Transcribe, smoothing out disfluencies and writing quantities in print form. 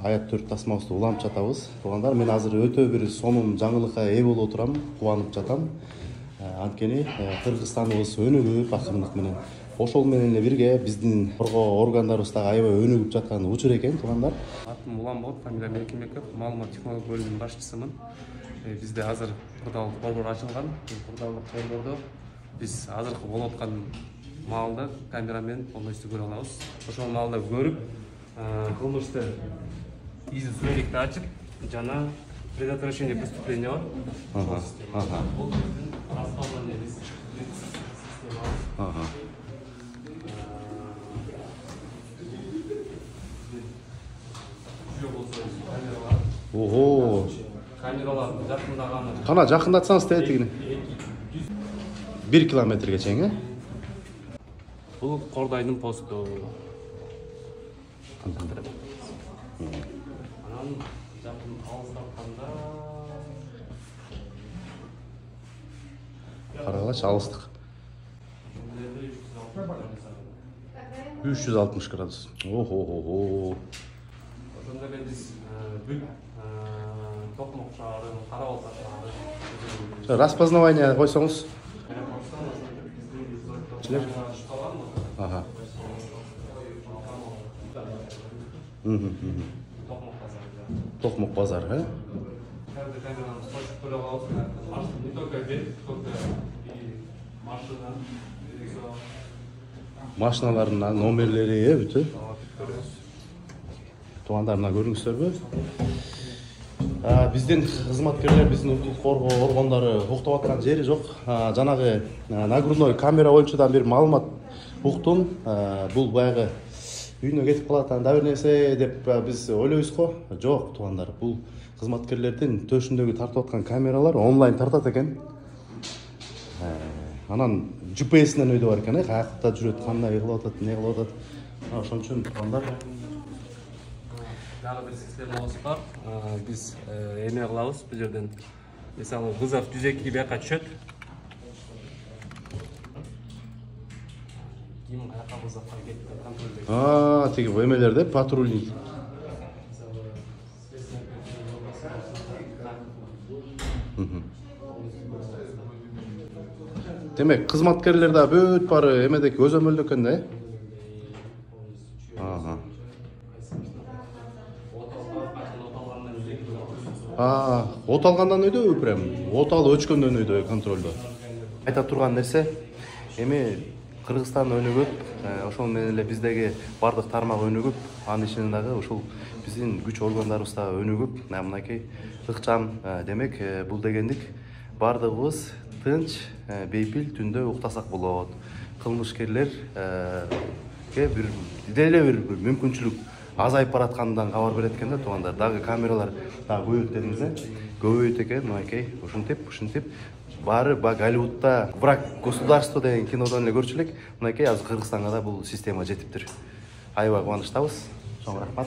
Аят 4 тасмабызды уланып жатабыз. Туугандар, мен азыр өтө бир сонун жаңылыкка ээ болуп отурам, кубанып жатам. Анткени Кыргызстаныбыз өнүгүп акырындык менен. Ошол менен эле бирге биздин коргоо органдарыбыз дагы аябай өнүгүп жаткан учур экен, туугандар. Атым Уланболот, фамилиям Эркинбеков, маалымат технология бөлүмүнүн башчысымын. Бизде азыр кырдаалдык борбор ачылган. Кырдаалдык борбордо биз азыркы болуп аткан маалды камерамен полностью көрө алабыз. Ошол маалда көрүп, кылмышты изин сүрөтүктү ачып, жана предотвращение преступления бар. Бул биздин раскалган элибиз. Ого. Камералар жакындаганы. Кана жакындатсаңыз тетигине. 1 километрге чейин, э? Бул Кордайдын посту. Анан жакын алыстатканда Карагыч алыстык. 360 градус. Ого. Ошондо эле биз бүт Токмок шаарын, Кара Балта шаары. Распознавание койсоңуз. Ага. Токмок базар, э? Каждый камераны точно көрө алабыз. Не только бет, сколько и машина, машиналардын номерлери, бүтү. Туугандар, мына көрүңүздөр. Биздин кызматкерлер, биздин укук коргоо органдары уктап аткан жери жок. Жанагы нагрудной камера боюнча да бир маалымат уктун. Бул баягы үйүнө кетип калат, анда бир нерсе деп биз ойлойбуз го. Жок, туугандар, бул кызматкерлердин төшүндөгү тартып аткан камералар онлайн тартат экен. Анан GPS-ден өйдө бар экен, каякта жүрөт, кандай кылып атат, эмне кылып атат. Ошон үчүн туугандар, дагы бир системабыз бар. Биз эме кылабыз бул жерден. Мисалы, вызов 102 бияка түшөт. Ким каяка вызовго кетти, контролдойт. Тиги эмелерде патрульный. Демек, кызматкерлер да бүт бары эмедеки көзөмөлдө экен да, э? От алгандан өйдөбү прям? От алып өчкөндөн өйдө контролдо. Айта турган нерсе, эми Кыргызстан өнүгүп, ошол менен эле биздеги бардык тармак өнүгүп, анын ичинен дагы ушул биздин күч органдарыбыз да өнүгүп, мынакей ыкчам. Демек, бул дегендик бардыгыбыз тынч, бейпил түндө уктасак болот. Кылмышкерлерге бир деле бир мүмкүнчүлүк азайып бараткандан кабар берет экен да, туугандар. Дагы камералар дагы көбөйт дедиңиз, э? Көбөйт экен, мынакей, ушинтип. Баары Голливудда «Враг государства» деген кинодон эле көрчү элек. Мынакей азыр Кыргызстанга да бул система жетиптир. Аябай кубанычтабыз. Чоң рахмат.